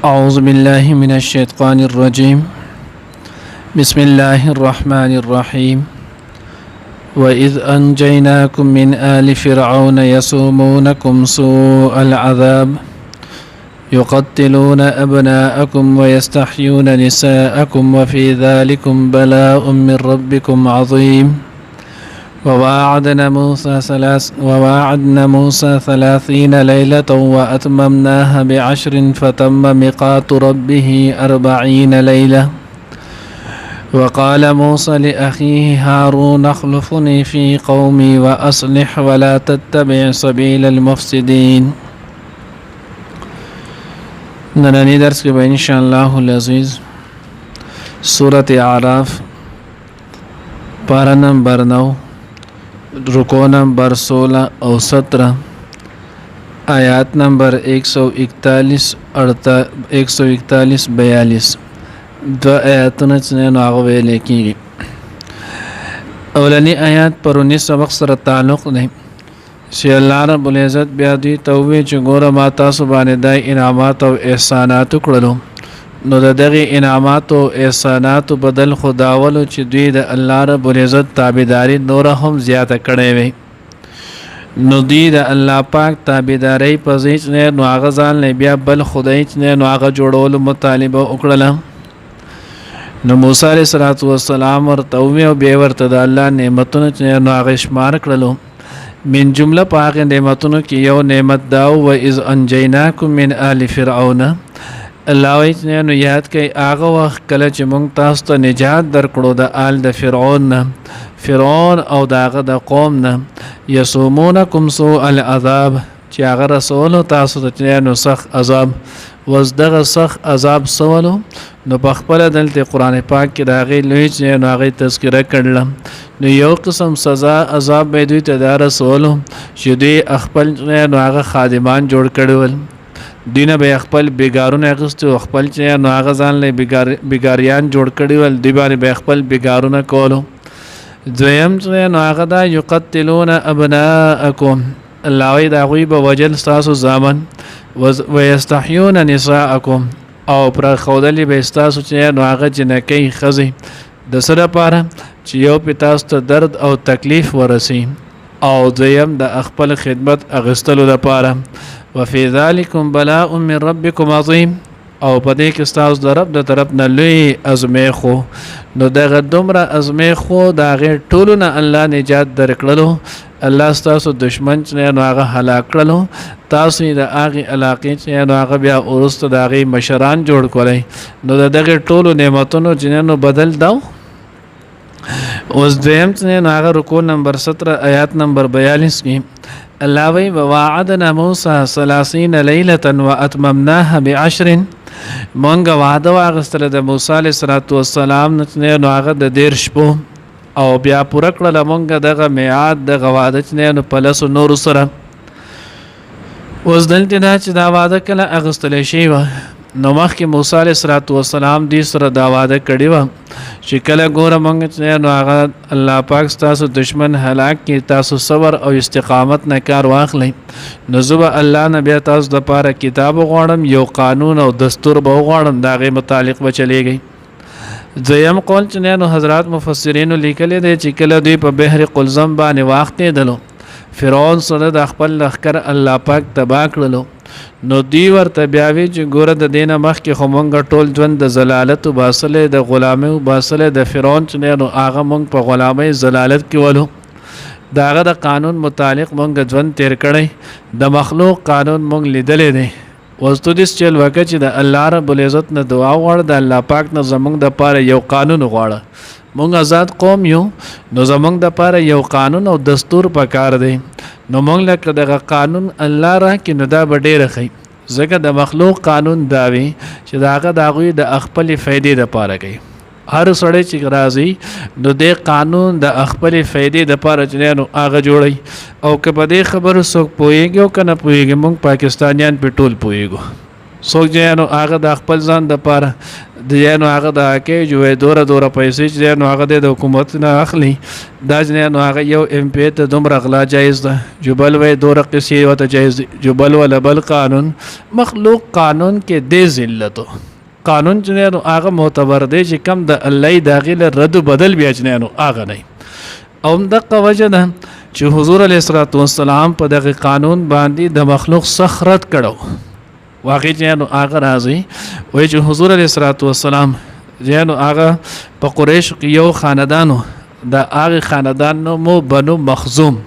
أعوذ بالله من الشيطان الرجيم بسم الله الرحمن الرحيم وإذ أنجيناكم من آل فرعون يسومونكم سوء العذاب يقتلون أبناءكم ويستحيون نساءكم وفي ذلكم بلاء من ربكم عظيم وواعدنا موسى 30 ليلة وأتممناها ب10 فتم ميقات ربه 40 ليلة وقال موسى لأخيه هارون اخلفني في قومي وأصلح ولا تتبع سبيل المفسدين. نننی درس کې به ان شاء الله العزیز سورة اعراف پارا نمبر 9 رکو نمبر 16 او 17 آیات نمبر 141 42 دو آیاتونه چې نو هغه ویل کېږي. اولنی آیات پرونی سبق سره تعلق دی چې الله رب العزت بیا دوی ته وویل چې ګوره ما تاسو باندې د انعامات او احسانات کړلو، نو د دغه انعامات او احسانات بدل خداولو چې دوی د الله رب العزت تابعداري نور هم زیاته کړې وي، نو دوی د الله پاک تابعداري په ځای نه نو هغه ځان نه بیا بل خدای نه نو هغه جوړولو مطالبه وکړله. نو موسی علیه السلام ورته وویل او بیا ورته د الله نعمتونه چې نو هغه شمار کړلو. من جمله پاک نعمتونو کې یو نعمت دا و اذ انجیناکم من آل فرعون. الله وایي نو یاد کړئ هغه وخت کله چې موږ تاسو ته نجات درکړو د آل د فرعون نه، فرعون او داغه د قوم نه، یسومونکم سوء العذاب چې هغه رسول تاسو ته نو سخت عذاب وز دغه سخت عذاب سوالو. نو په خپل دلته قران پاک کې دا غي لوی چې نو هغه تذکرہ کړل. نو یو قسم سزا عذاب به دوی ته دار رسولو چې دوی خپل نو هغه خادمان جوړ کړول، دینه به خپل بیګارونه اغستو، خپل چې نو هغه ځان له بیګاریان جوړ کړول، دی باندې به خپل بیګارونه کولو. دویم چې نو هغه دا یقتلون ابناءکم، الله وی دا غوی به وجل تاسو زامن ويستحيون نساءکم، او پر خودلی به تاسو چې نو هغه جنکی خزي د سره لپاره چې یو په تاسو ته درد او تکلیف ورسي، او دویم د خپل خدمت اغستلو لپاره. وفي ذلكم بلاء من ربكم عظيم، او په دې کې تاسو د رب د طرف نه لوی ازمیخو. نو دغه دومره ازمیخو دا غیر ټولو نه الله نجات درکړلو، الله تاسو دشمن چې نو هغه هلاک کړلو، تاسو د هغه علاقې چې نو هغه بیا ورسته د هغه مشران جوړ کړئ. نو دغه ټولو نعمتونو جنونو بدل داو. اوس دویم چې نو هغه رکوع نمبر 17 آیات نمبر 42 کې الله وی وواعدنا موسى 30 ليلة واتممناها ب10. مونږ وعده واغستل د موسی علیه السلام نو هغه د 10 شپو او بیا پوره کړل مونږ دغه میعاد د وعده نو په لاسو نور سره. اوس دلته دا چې دا وعده کله اغستل شي و، نو مخکې موسی علیه السلام دې سره دا وعده کړی و چې کله ګوره مونږ نو هغه الله پاک تاسو دشمن هلاک کې تاسو صبر او استقامت نه کار واخلئ، نو زه الله نه بیا تاسو د پاره کتاب غواړم، یو قانون او دستور به غواړم، دا غي متعلق به چلیږي. دویم قول چې نو حضرات مفسرین لیکلي دي چې کله دوی په بحر قلزم باندې واقع دلو، فرعون سره د خپل لښکر الله پاک تباہ کړلو، نو دی ورته بیا وی چې ګوره د دینه مخکې خو مونږ ټول ژوند د ضلالت او باسله د غلامي او باسله د فرعون چې نو هغه مونږ په غلامۍ ضلالت کې ولو، داغه د قانون متعلق مونږ ژوند تیر کړی، د مخلوق قانون مونږ لیدلې دی. وستو دې چل وکړه چې د الله رب العزت نه دعا وغواړه، د الله پاک نه زمونږ د پاره یو قانون وغواړه، مونږ آزاد قوم یو، نو زمونږ د پاره یو قانون او دستور پکار دی، نو مونږ لکه دغه قانون الله را کې نو دا به ډېر ښه، ځکه د مخلوق قانون داوي چې داغه د هغوی د خپل فائدې لپاره کوي. هر سړی چې راځي نو د قانون د خپل فائدې لپاره چې نو هغه جوړي، او که په دې خبرو څوک پوهیږي او که نه پوهیږي، مونږ پاکستانیان په ټول پوهیږو، څوک چې نو هغه د خپل ځان د پاره د نو هغه د کې جو دوره پیسې چې نو هغه د حکومت نه اخلي دا چې نو هغه یو ایم پی ته دومره غلا جایز ده جبل وې دوره قصې وته جایز جبل ولا بل قانون مخلوق قانون کې د ذلت قانون چې نو هغه معتبر دی چې کم د الله داخله رد بدل بیا چې نو هغه نه او دغه وجه ده چې حضور علیه الصلاۃ والسلام په دغه قانون باندې د مخلوق سخرت کړو واقعي چې نو هغه راځي وایي چې حضور علیه الصلاۃ والسلام چې نو هغه په قریش کې یو خاندانو د هغه خاندان نو مو بنو مخزوم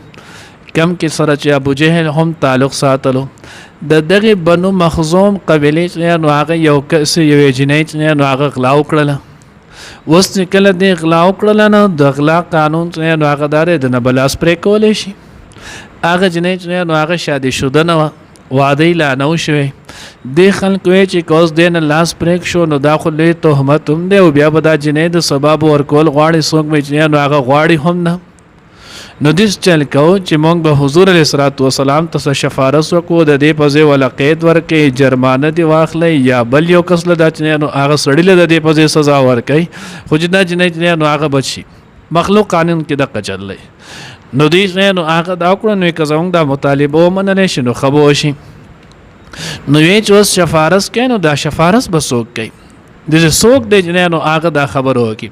کم کې سره چې ابو جهل هم تعلق ساتلو د دغه بنو مخزوم قبیله چې نو هغه یو کس یو جنۍ چې نو هغه غلا وکړله وس کله د غلا وکړله نو د غلا قانون چې نو هغه دار د نه بلاس پرې کولې شي هغه جنۍ چې نو هغه شادي شوده نه وعده لا نو شوی د خلک وی چې کوز دین لاس پریک شو نو داخله تهمت هم دی او بیا به دا جنې د سبب ورکول غواړي څوک به چې نو هغه غواړي هم نه نو دیس چل کو چې مونږ به حضور علیه الصلاۃ والسلام ته شفارس وکړو د دې په ځای ولا قید ورکې جرمانه دی واخلې یا بل یو کس له دا چې نو هغه سړی له دې په ځای سزا ورکې خو چې دا جنې نو هغه بچي مخلوق قانون کې د قچلې نو دې نو هغه دا کړو نو کزاونګ دا مطالبه ومنل شي نو خبو شي نو یې چې شفارس کینو دا شفارس بسوک کوي د څوک د جنانو هغه دا خبرو کی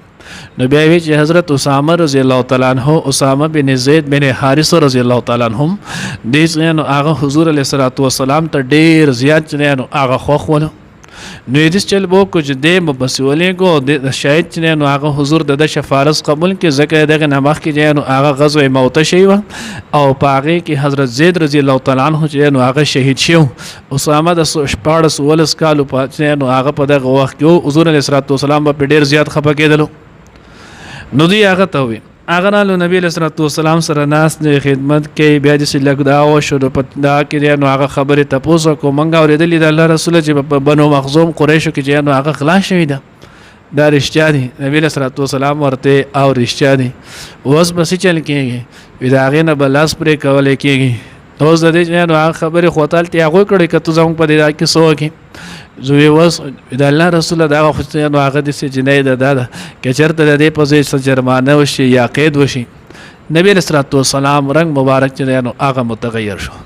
نو بیا وی چې حضرت اسامه رضی الله تعالی عنہ اسامه بن زید بن حارث رضی الله تعالی عنهم د جنانو هغه حضور علیه الصلاۃ والسلام ته ډیر زیات جنانو هغه خوخ ول نو دې چل بو کو چې د مبسولې کو د شاید چې نو هغه حضور د شفارس قبول کې ذکر دغه نمخ کې چې نو هغه غزوه موت شي او پاغه کې حضرت زید رضی الله تعالی عنہ چې نو هغه شهید شو اسامه د 14 ولس کالو په چې نو هغه په دغه وخت کې حضور علیه الصلاۃ والسلام په ډیر زیات خپه کېدل نو دی هغه ته وی اگر نو نبی علیہ الصلوۃ والسلام سره ناس د خدمت کې بیا د سلګ دا او شو په دا کې نو هغه خبره تاسو کو منګه اوریدلې د الله رسول چې په بنو مخزوم قریش کې چې نو هغه خلاص شوی دا رښتیا دي نبی علیہ الصلوۃ والسلام ورته او رښتیا دي اوس بس چل کېږي وی دا غنه بلاس پرې کول کېږي اوس د دې نو هغه خبره خوتل ته هغه کړي کته زموږ په دې کې سو کې زوی وس د الله رسول دا خو نو هغه د جنې د دادا کې چرته د دې په ځای جرمانه وشي یا قید وشي نبی رسول الله والسلام رنگ مبارک چې نو هغه متغیر شو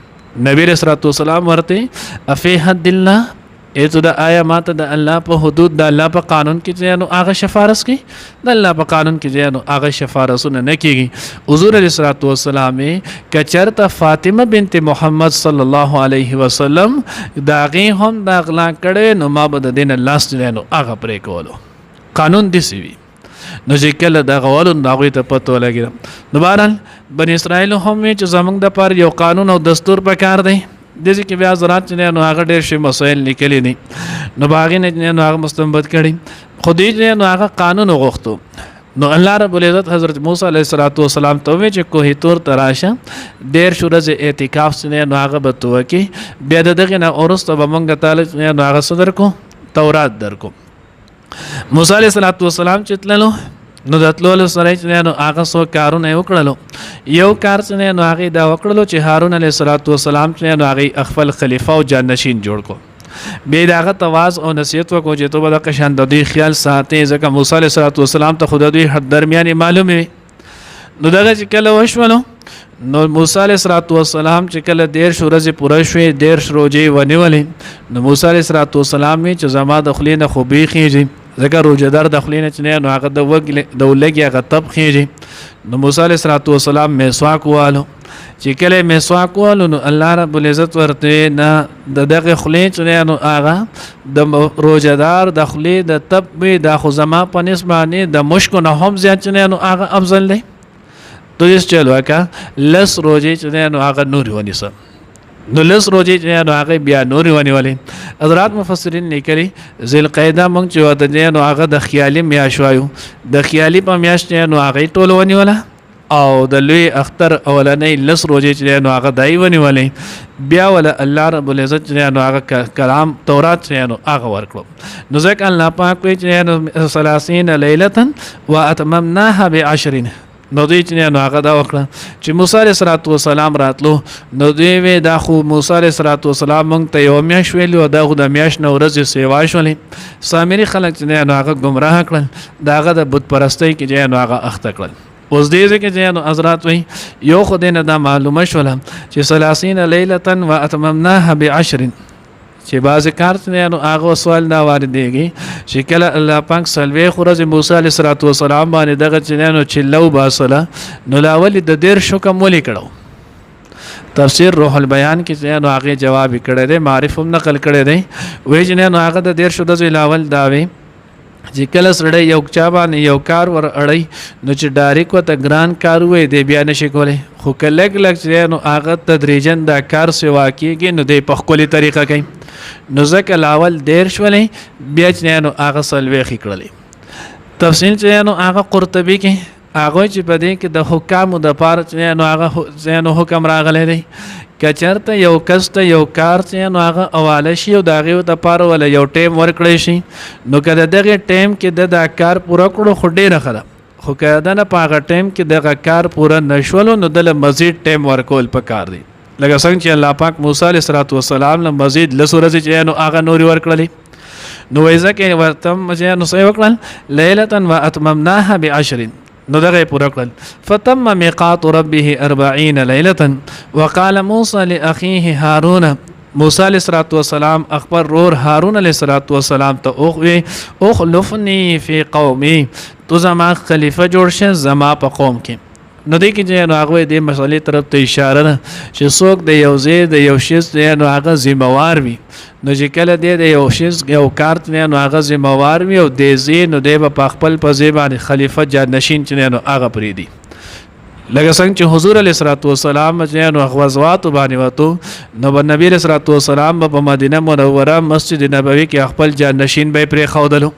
نبی رسول الله والسلام ورته افی حد الله ایتو دا آیا ماته د الله په حدود د الله په قانون کې چې نو هغه شفارس کوي د الله په قانون کې چې نو هغه شفارسونه نه کیږي حضور علیه الصلوۃ والسلام کچرته فاطمه بنت محمد صلی الله علیه وسلم داغه هم دا غلا کړي نو ما به د دین الله ستنه نو هغه پرې کولو قانون دي سی نو چې کله دا غوالو ناغوی ته پته لګی نو بهرحال بنی اسرائیل هم چې زمونږ د پر یو قانون او دستور پکار دی دغه کې بیا زراعت نو هغه ډېر شی مسائل لیکلي دي نو باغ نه نو هغه مستنبط کړي خو دې نو هغه قانون غوښتو نو الله رب العزت حضرت موسی علیه السلام ته وی چې کوه تور تراشه ډېر شورز اعتکاف سره نو هغه بتو کې بیا دغه نه اورسته بمنګ تعالی نو هغه صدر کو تورات درکو موسی علیه السلام چې تللو نو دتلول سره چې نو هغه سو کارونه وکړلو یو کار چې نو هغه دا وکړلو چې هارون علیه السلام چې نو هغه خپل خلیفہ او جانشین جوړ کو به داغه تواز او نصیحت وکړو چې ته به د قشان د دې خیال ساتي ځکه موسی علیه السلام ته خدای دوی حد درمیاني معلومه نو دغه چې کله وشولو نو موسی علیه السلام چې کله 10 ورځې پوره شوې 10 ورځې ونیولې نو موسی علیه السلام چې زما د خلینو خو بیخیږي ذکر روزدار داخلینه چې نو هغه د وګ د ولګي هغه تب خېږي نو موسی علیه السلام مسواک والو چې کله مسواک والو نو الله رب العزت ورته نه دغه خلین چې نو هغه د روزدار داخلي د تب به د خو زما په نسبانه د مشکو نه هم زیات چې نو هغه افضل دی تو یې چلو کا لس روزې چې نو هغه نور ونیسه نو لس روزې چې نو هغه بیا نور ونیولې حضرات مفسرین لیکلي ذل قاعده مونږ چې وته نو هغه د خیالي میاش وایو د خیالي په میاش نو هغه ټول ونیوله او د لوی اختر اولنې لس روزې چې نو هغه دای ونیولې بیا ول الله رب العزت نو هغه کلام تورات نو هغه ورکړو نو ځکه الله پاک چې نو 30 ليله واتممناها ب10 نو دوی چې نو هغه دا وکړه چې موسی علیه السلام راتلو نو دوی وی دا خو موسی علیه السلام مونږ ته یو میاشت ویلو دا خو د میاشت نو ورځې سیوا شولې سامری خلک چې نو هغه گمراه کړل دا هغه د بت پرستۍ کې چې نو هغه اخته کړل اوس دې کې چې نو حضرات وی یو خو دې نه دا معلومه شوله چې 30 لیلة واتممناها ب10 چې باز کار نه نو هغه سوال دا واردېږي چې کله الله پاک سلوي خورز موسی علیه السلام باندې دغه چې نو چلو باسله نو لاول د دیر شو کوم ولې کړو تفسیر روح البیان کې چې نو هغه جواب کړی دی معرف هم نقل کړی دی وې چې نو هغه د دیر شو د لاول داوي چې کله سړی یو چا باندې یو کار ور اړی نو چې ډایرک وته ګران کار وې دی بیا نشي کولای خو کله لګ نو هغه تدریجن دا کار سوا کیږي نو د په خپل طریقه کوي نو ځکه لاول دیر شولې بیا چې نو هغه سلوي خې کړلې تفصیل چې نو هغه قرطبي کې هغه چې په دې کې د حکام د پاره چې نو هغه نو حکم راغلی دی کچرته یو کس ته یو کار چې نو هغه اواله شي او دغه د پاره ولا یو ټیم ورکړی شي نو کله دغه ټیم کې د کار پوره کړو خو ډیره خره خو کله نه په هغه ټیم کې دغه کار پوره نشول نو د مزید ټیم ورکول پکار دی لکه څنګه چې الله پاک موسی علیه السلام له مزید لسورځ چې نو هغه نور ورکړلې نو وایځه کې ورتم چې نو سې وکړل لیلة واتممناها ب10 نو دغه پورا کړل فتم میقات ربه 40 ليله وقال موسى لاخيه هارون موسی علیہ السلام اخبر رور هارون علیہ السلام ته اخلفني في قومي تو زما خلیفہ جوړ شه زما په قوم کې نو دې کې چې نو هغه دې مسلې طرف ته اشاره ده چې څوک د یو ځای د یو شی نو هغه ذمہوار وي نو چې کله دې د یو شی یو کارت نو هغه ذمہوار وي او دې ځای نو دې په خپل په ځای باندې خلیفہ جانشین چې نو هغه پری دي لکه څنګه چې حضور علیه السلام چې نو غزوات باندې وته نو نبی علیه السلام په مدینه منوره مسجد نبوي کې خپل جانشین به پرې خودلو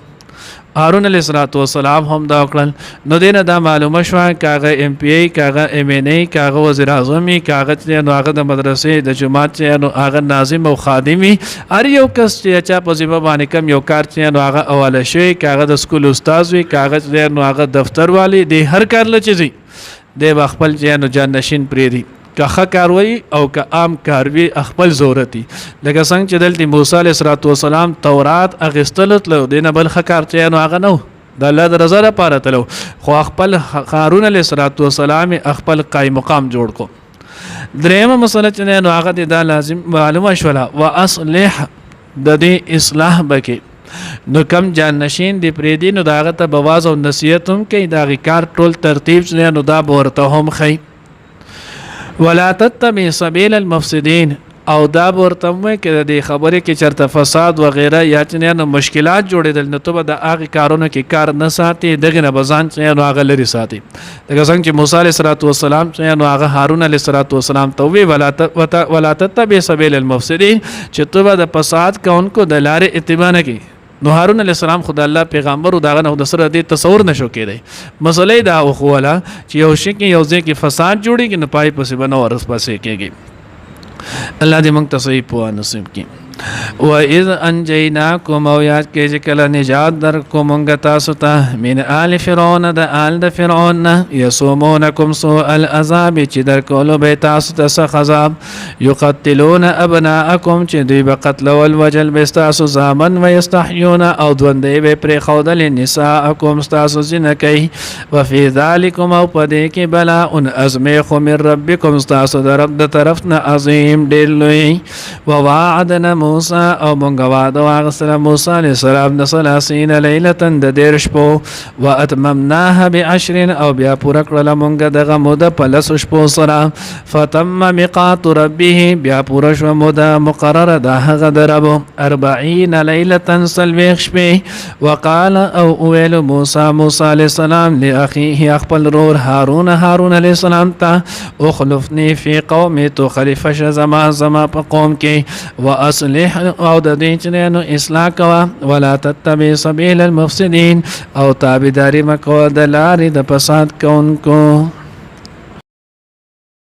هارون علیه السلام هم دا وکړل نو دینه دا معلومه شو کاغه ام پی ای کاغه ام ان ای کاغه وزیر اعظم کاغه نو هغه د مدرسې د جماعت نو هغه ناظم او خادمي هر یو کس چې چا په ذمہ باندې کم یو کار نو هغه اواله شي کاغه د سکول استاد وي کاغه نو هغه دفتر والی دی هر کار لچې دی خپل نو جانشین پری دی که کاروي او که عام کاروي خپل ضرورتي لکه څنګه چې دلته موسی علیه السلام تورات اغستلت له دینه بل خکار چې نو هغه نو د الله د رضا لپاره تلو خو خپل هارون علیه السلام خپل قائم مقام جوړ کو درېمه مسله چې نو هغه د لازم معلومه شولا واصلح د دې اصلاح بکې نو کم جانشین دی پریدي نو داغه ته بواز او نصیحت هم کوي دا کار ټول ترتیب نو دا ورته هم خي ولا تتبع سبيل المفسدين او دا ورته مې کې د خبرې کې چرته فساد و غیره یا چې نو مشکلات جوړېدل نو ته به د هغه کارونو کې کار نه ساتي دغه نه بزان چې نو هغه لري ساتي دغه څنګه چې موسی علیه السلام چې نو هغه هارون علیه السلام ته وی ولا تتبع سبيل المفسدين چې ته به د فساد کوونکو د لارې اتباع نه کوي نو هارون علیه السلام خدای الله پیغمبر او داغه نو د سره دې تصور نشو کېدی مسلې دا او خوله چې یو شي کې یو ځای کې فساد جوړیږي نه پای پسې بنو ورس پسې کېږي الله دې موږ ته صحیح په نصیب کړي واذ انجیناکم او یاد کې چې کله نجات در کوم موږ تاسو ته من آل فرعون د آل د فرعون یصومونکم سوء العذاب چې در کولو به تاسو ته سخت عذاب یقتلون ابناءکم چې دوی به قتل او وجل به تاسو زامن و یستحیون او دوندې به پر خودل نساءکم تاسو زنه کوي وفي ذلکم او پدې کې بلاء ازمیخ من ربکم تاسو در رب د طرف نه عظیم ډېر لوی ووعدنا موسی او مونږ وعده واغسله موسی علیه السلام د 30 لیلة د دېر شپو واتممناها ب10 او بیا پوره کړله مونږ دغه موده په لسو شپو سره فتم میقات ربه بیا پوره شوه موده مقرره د هغه د رب 40 لیلة څلوېښت شپې وقال او ویل موسی علیه السلام لاخیه خپل رور هارون علیه السلام ته اخلفني فی قومي تو خلیفه شه زما په قوم کې واصلح او د دې چې نو اصلاح کوا ولا تتبع سبيل المفسدين او تابعداري مکو د لارې د فساد کوونکو